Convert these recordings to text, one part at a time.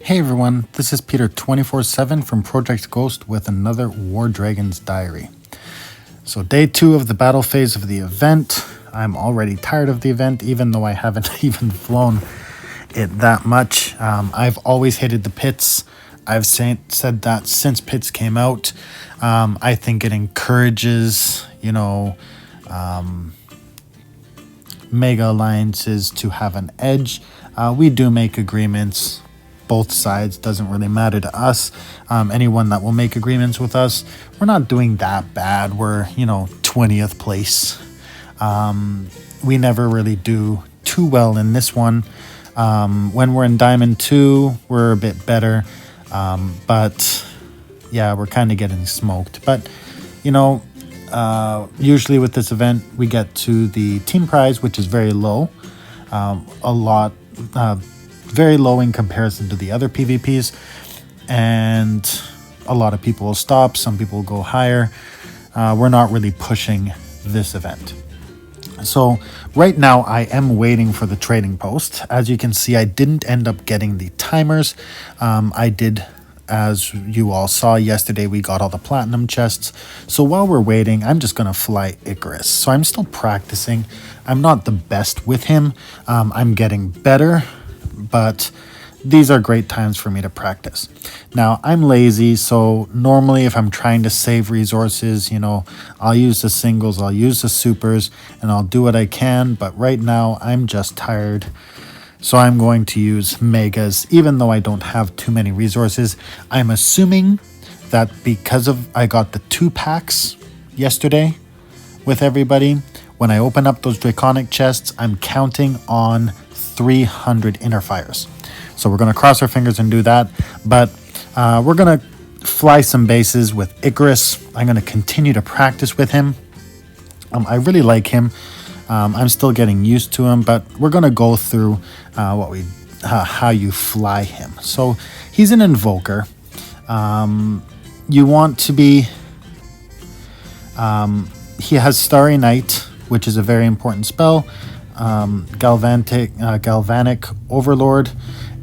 Hey everyone, this is Peter 24/7 from Project Ghost with another WarDragons diary. So day 2 of the battle phase of the event. I'm already tired of the event, even though I haven't even flown it that much. I've always hated the pits. I've said that since pits came out. I think it encourages, mega alliances to have an edge. We do make agreements. Both sides, doesn't really matter to us. Anyone that will make agreements with us, we're not doing that bad. We're 20th place. We never really do too well in this one. When we're in Diamond 2, we're a bit better. But yeah, we're kind of getting smoked. But usually with this event, we get to the team prize, which is very low. Very low in comparison to the other PvPs, and a lot of people will stop. Some people will go higher. We're not really pushing this event. So right now I am waiting for the trading post. As you can see, I didn't end up getting the timers. I did, as you all saw yesterday, we got all the platinum chests. So while we're waiting, I'm just going to fly Ikaros. So I'm still practicing. I'm not the best with him. I'm getting better, but these are great times for me to practice. Now, I'm lazy, so normally if I'm trying to save resources, I'll use the singles, I'll use the supers, and I'll do what I can, but right now I'm just tired. So I'm going to use megas, even though I don't have too many resources. I'm assuming that because I got the 2 packs yesterday with everybody, when I open up those draconic chests, I'm counting on 300 inner fires. So we're going to cross our fingers and do that. But we're going to fly some bases with Ikaros. I'm going to continue to practice with him. I really like him. I'm still getting used to him, but we're going to go through how you fly him. So he's an invoker. You want to be... he has Starry Night, which is a very important spell. Galvanic Overlord,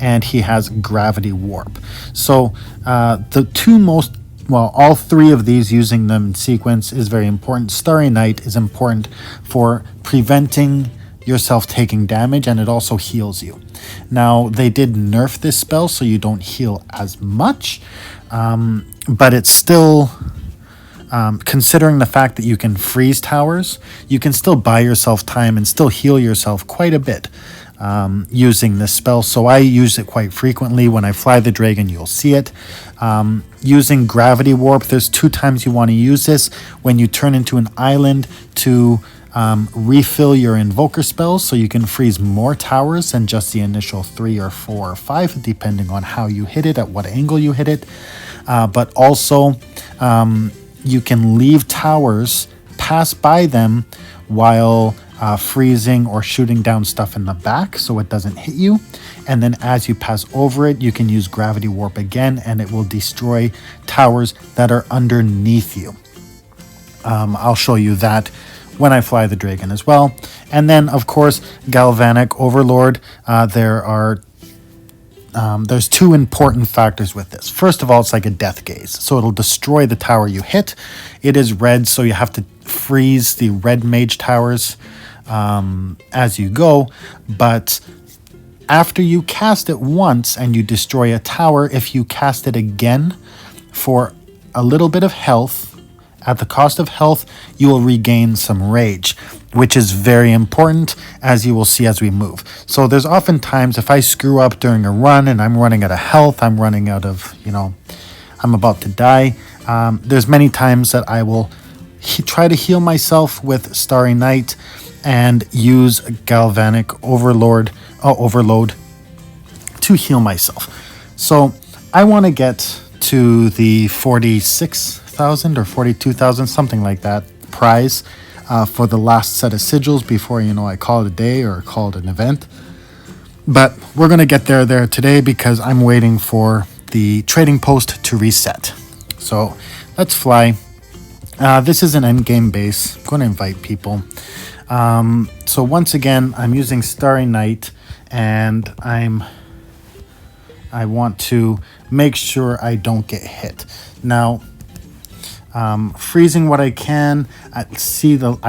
and he has Gravity Warp. So all 3 of these, using them in sequence, is very important. Starry Night is important for preventing yourself taking damage, and it also heals you. Now, they did nerf this spell, so you don't heal as much, but it's still... considering the fact that you can freeze towers, you can still buy yourself time and still heal yourself quite a bit using this spell. So I use it quite frequently. When I fly the dragon, you'll see it. Using Gravity Warp, there's 2 times you want to use this. When you turn into an island to refill your invoker spells, so you can freeze more towers than just the initial 3 or 4 or 5, depending on how you hit it, at what angle you hit it. But also... you can leave towers, pass by them while freezing or shooting down stuff in the back so it doesn't hit you. And then as you pass over it, you can use Gravity Warp again, and it will destroy towers that are underneath you. I'll show you that when I fly the dragon as well. And then, of course, Galvanic Overlord. There's 2 important factors with this. First of all, it's like a death gaze. So it'll destroy the tower you hit. It is red, so you have to freeze the red mage towers as you go. But after you cast it once and you destroy a tower, if you cast it again for a little bit of health, at the cost of health, you will regain some rage, which is very important, as you will see as we move. So there's often times if I screw up during a run and I'm running out of health, I'm running out of, I'm about to die. There's many times that I will try to heal myself with Starry Night and use Galvanic Overload to heal myself. So I want to get to the 46,000 or 42,000, something like that, prize for the last set of sigils before, I call it a day or call it an event. But we're going to get there today because I'm waiting for the trading post to reset. So let's fly. This is an endgame base. I'm going to invite people. So once again, I'm using Starry Night, and I'm I want to make sure I don't get hit. Now, freezing what I can. I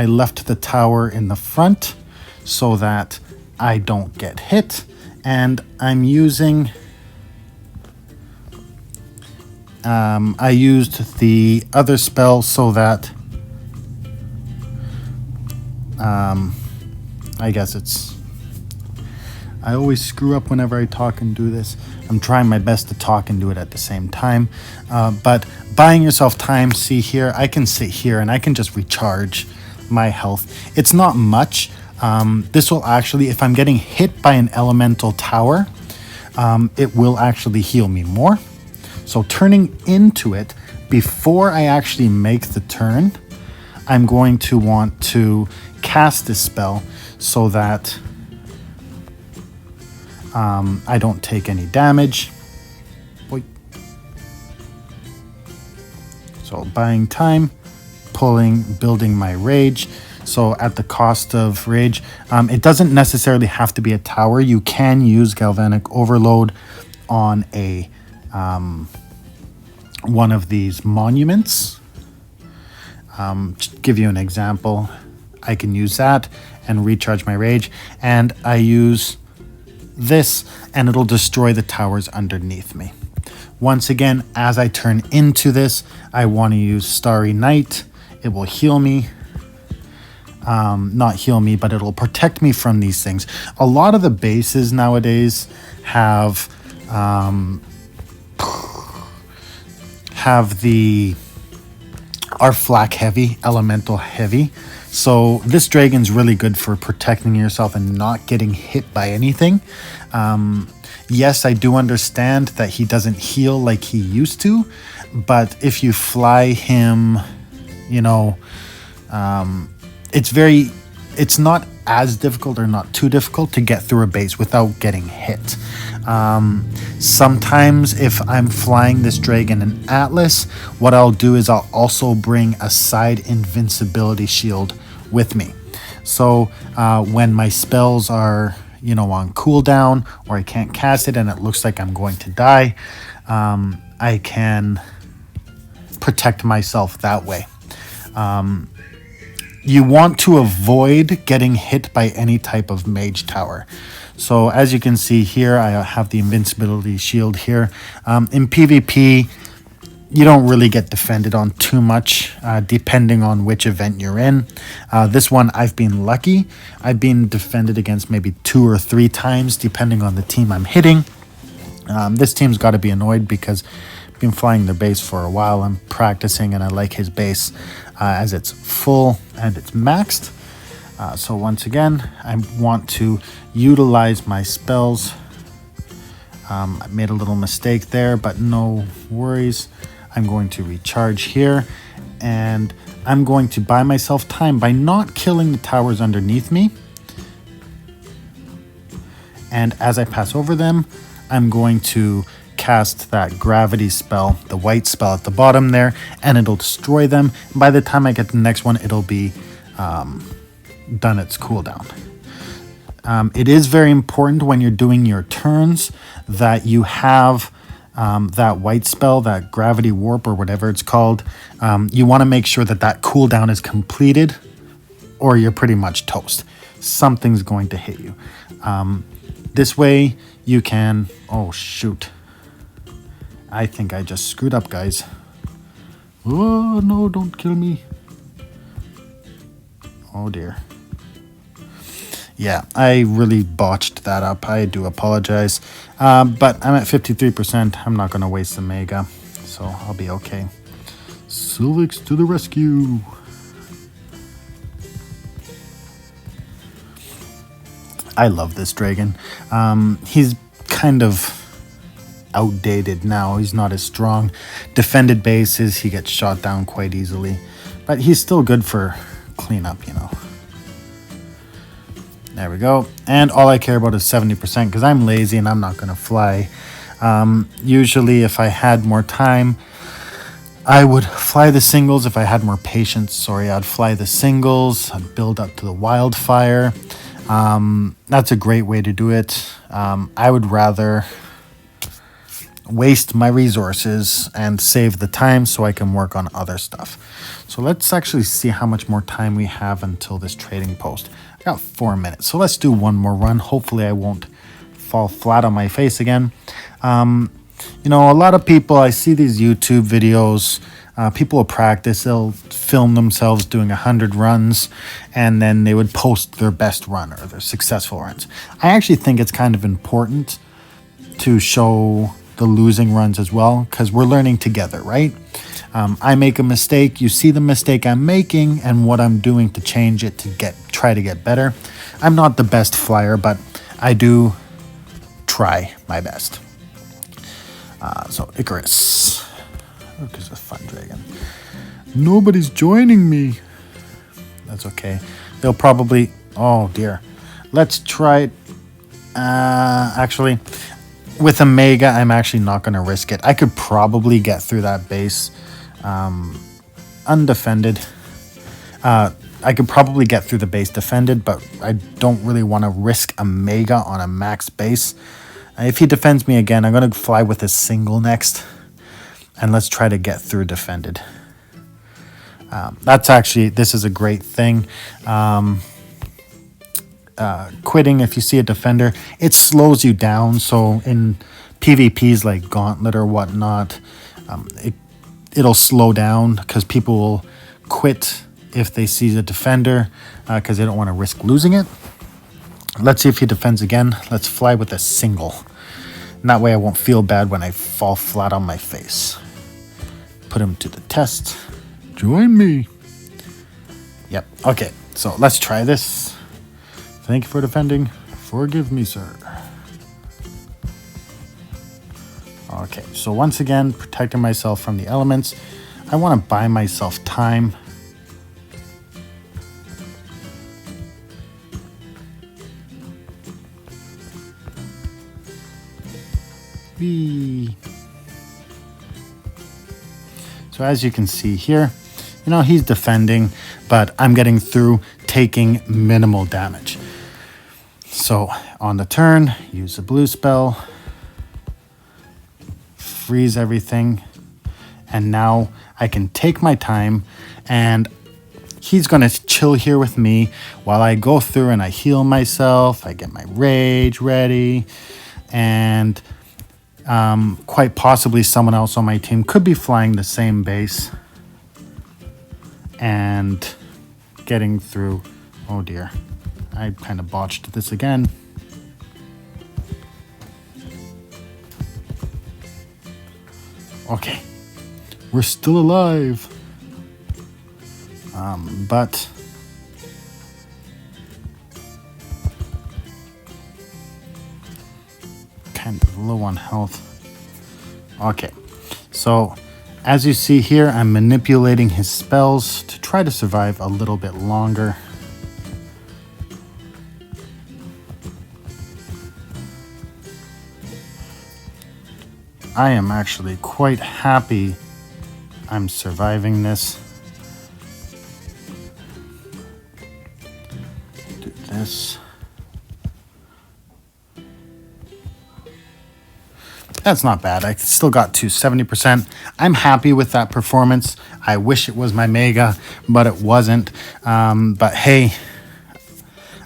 left the tower in the front so that I don't get hit. And I'm using... I used the other spell so that... I guess it's... I always screw up whenever I talk and do this. I'm trying my best to talk and do it at the same time. But buying yourself time, see here, I can sit here and I can just recharge my health. It's not much. This will actually, if I'm getting hit by an elemental tower, it will actually heal me more. So turning into it, before I actually make the turn, I'm going to want to cast this spell so that I don't take any damage. Oy. So buying time, building my rage. So at the cost of rage, it doesn't necessarily have to be a tower. You can use Galvanic Overload on a one of these monuments. Just give you an example. I can use that and recharge my rage, and I use this and it'll destroy the towers underneath me. Once again, as I turn into this, I want to use Starry Night. It will heal me. Not heal me, but it'll protect me from these things. A lot of the bases nowadays are flak heavy, elemental heavy. So this dragon's really good for protecting yourself and not getting hit by anything. Yes, I do understand that he doesn't heal like he used to, but if you fly him, it's not as difficult or not too difficult to get through a base without getting hit. Sometimes if I'm flying this dragon in Atlas, what I'll do is I'll also bring a side invincibility shield with me. So when my spells are, on cooldown or I can't cast it and it looks like I'm going to die, I can protect myself that way. You want to avoid getting hit by any type of mage tower. So as you can see here, I have the invincibility shield here. In PvP, you don't really get defended on too much, depending on which event you're in. This one, I've been lucky. I've been defended against maybe 2 or 3 times, depending on the team I'm hitting. This team's got to be annoyed because I've been flying their base for a while. I'm practicing and I like his base as it's full and it's maxed. So once again, I want to utilize my spells. I made a little mistake there, but no worries. I'm going to recharge here, and I'm going to buy myself time by not killing the towers underneath me. And as I pass over them, I'm going to cast that gravity spell, the white spell at the bottom there, and it'll destroy them. By the time I get the next one, it'll be done its cooldown. It is very important when you're doing your turns that you have that white spell, that gravity warp or whatever it's called. You want to make sure that that cooldown is completed or you're pretty much toast. Something's going to hit you. This way you can... Oh, shoot. I think I just screwed up, guys. Oh, no, don't kill me. Oh, dear. Yeah, I really botched that up. I do apologize. But I'm at 53%. I'm not going to waste the mega, so I'll be okay. Sylvix to the rescue. I love this dragon. He's kind of outdated now. He's not as strong. Defended bases, he gets shot down quite easily. But he's still good for cleanup, There we go. And all I care about is 70% because I'm lazy and I'm not going to fly. Usually if I had more time, I would fly the singles. If I had more patience, I'd fly the singles. I'd build up to the wildfire. That's a great way to do it. I would rather waste my resources and save the time so I can work on other stuff. So let's actually see how much more time we have until this trading post. I got 4 minutes, so let's do one more run. Hopefully I won't fall flat on my face again. You know, a lot of people, I see these YouTube videos, people will practice, they'll film themselves doing 100 runs, and then they would post their best run or their successful runs. I actually think it's kind of important to show the losing runs as well, because we're learning together, right? I make a mistake, you see the mistake I'm making and what I'm doing to change it to try to get better. I'm not the best flyer, but I do try my best. So Ikaros. Look, it's a fun dragon. Nobody's joining me. That's okay. They'll probably... Oh, dear. Let's try it. Actually, with a Mega, I'm actually not going to risk it. I could probably get through that base undefended. I could probably get through the base defended, but I don't really want to risk a Mega on a max base. If he defends me again, I'm going to fly with a single next. And let's try to get through defended. That's actually, this is a great thing. Quitting, if you see a defender, it slows you down. So in PvPs like Gauntlet or whatnot, it'll slow down because people will quit if they see the defender because they don't want to risk losing it. Let's see if he defends again. Let's fly with a single. And that way I won't feel bad when I fall flat on my face. Put him to the test. Join me. Yep. Okay. So let's try this. Thank you for defending. Forgive me, sir. Okay. So once again, protecting myself from the elements. I want to buy myself time. So as you can see here, you know, he's defending, but I'm getting through, taking minimal damage. So on the turn, use a blue spell, freeze everything, and now I can take my time, and he's going to chill here with me while I go through and I heal myself, I get my rage ready, and quite possibly someone else on my team could be flying the same base and getting through. Oh dear, I kind of botched this again. Okay, we're still alive, but kind of low on health. Okay, so as you see here, I'm manipulating his spells to try to survive a little bit longer. I am actually quite happy I'm surviving this. Do this. That's not bad. I still got to 70%. I'm happy with that performance. I wish it was my Mega, but it wasn't. But hey,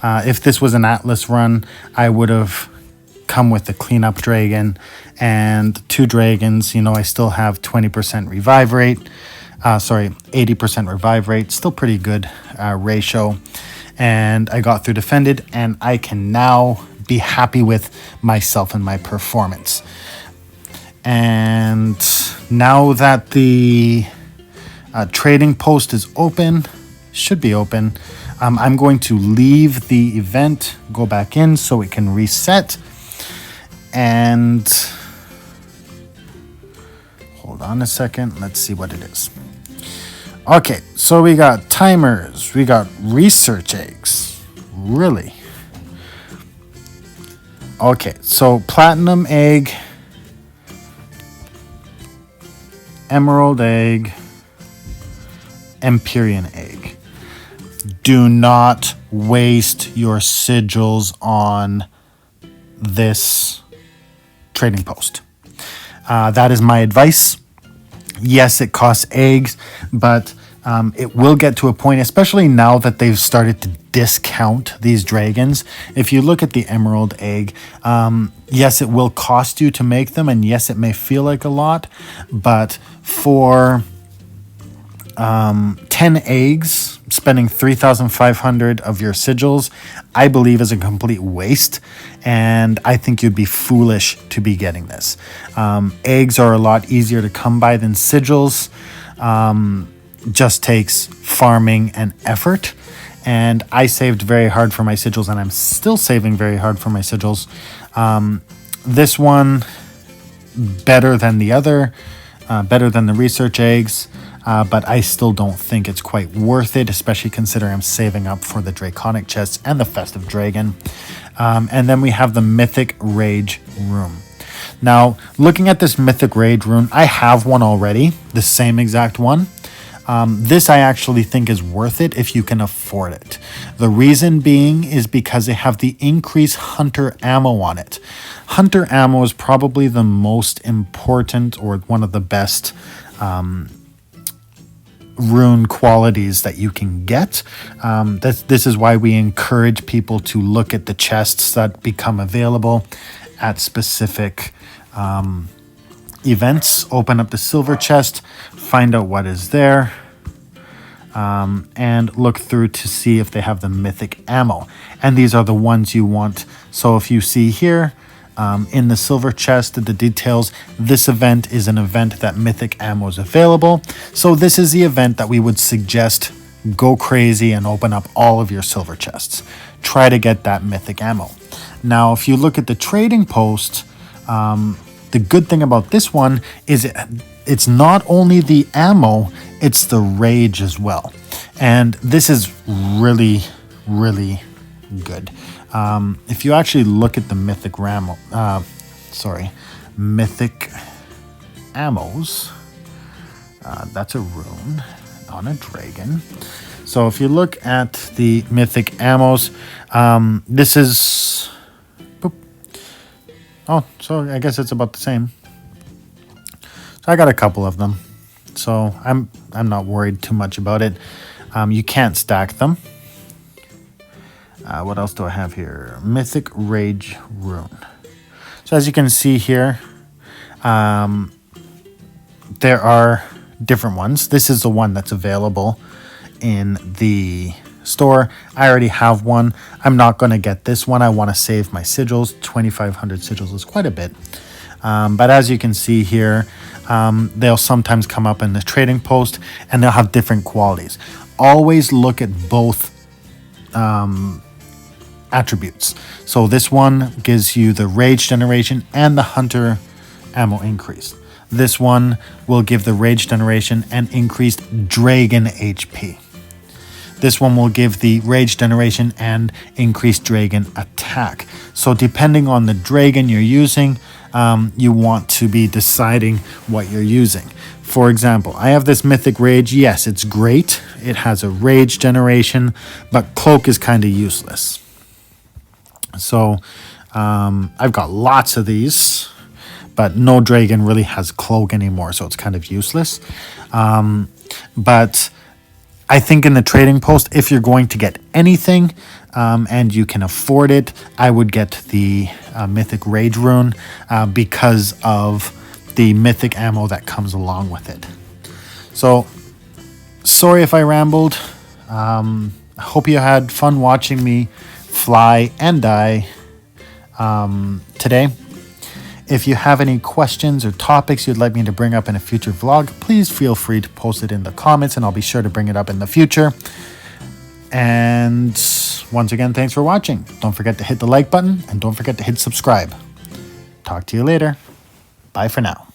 if this was an Atlas run, I would have come with the cleanup dragon and 2 dragons. You know, I still have 20% revive rate. 80% revive rate. Still pretty good ratio. And I got through defended, and I can now be happy with myself and my performance. And now that the trading post is open, should be open, I'm going to leave the event, go back in so it can reset. And hold on a second, let's see what it is. Okay, so we got timers, we got research eggs. Really? Okay, so platinum egg, emerald egg, Empyrean egg. Do not waste your sigils on this trading post. That is my advice. Yes, it costs eggs, but it will get to a point, especially now that they've started to discount these dragons. If you look at the emerald egg, yes, it will cost you to make them, and yes, it may feel like a lot, but for 10 eggs, spending 3,500 of your sigils, I believe is a complete waste, and I think you'd be foolish to be getting this. Eggs are a lot easier to come by than sigils. Just takes farming and effort, and I saved very hard for my sigils, and I'm still saving very hard for my sigils. This one, better than the other, better than the research eggs, but I still don't think it's quite worth it, especially considering I'm saving up for the Draconic chests and the Festive Dragon. And then we have the Mythic Rage Rune. Now, looking at this Mythic Rage Rune, I have one already, the same exact one. This I actually think is worth it if you can afford it. The reason being is because they have the increased hunter ammo on it. Hunter ammo is probably the most important or one of the best rune qualities that you can get. This is why we encourage people to look at the chests that become available at specific events. Open up the silver chest, find out what is there, and look through to see if they have the mythic ammo. And these are the ones you want. So if you see here in the silver chest, the details, this event is an event that mythic ammo is available. So this is the event that we would suggest go crazy and open up all of your silver chests. Try to get that mythic ammo. Now, if you look at the trading post, the good thing about this one is it's not only the ammo, it's the rage as well. And this is really, really good. If you actually look at the mythic mythic ammos, that's a rune on a dragon. So if you look at the mythic ammos, this is... Oh, so I guess it's about the same. So I got a couple of them, so I'm not worried too much about it. You can't stack them. What else do I have here? Mythic Rage Rune. So as you can see here, there are different ones. This is the one that's available in the store. I already have one. I'm not going to get this one. I want to save my sigils. 2,500 sigils is quite a bit. But as you can see here, they'll sometimes come up in the trading post, and they'll have different qualities. Always look at both attributes. So this one gives you the rage generation and the hunter ammo increase. This one will give the rage generation and increased dragon HP. This one will give the rage generation and increased dragon attack. So depending on the dragon you're using, you want to be deciding what you're using. For example, I have this mythic rage. Yes, it's great. It has a rage generation, but cloak is kind of useless. So I've got lots of these, but no dragon really has cloak anymore, so it's kind of useless. But I think in the trading post, if you're going to get anything and you can afford it, I would get the Mythic Rage Rune because of the mythic ammo that comes along with it. So, sorry if I rambled. I hope you had fun watching me fly and die today. If you have any questions or topics you'd like me to bring up in a future vlog, please feel free to post it in the comments and I'll be sure to bring it up in the future. And once again, thanks for watching. Don't forget to hit the like button and don't forget to hit subscribe. Talk to you later. Bye for now.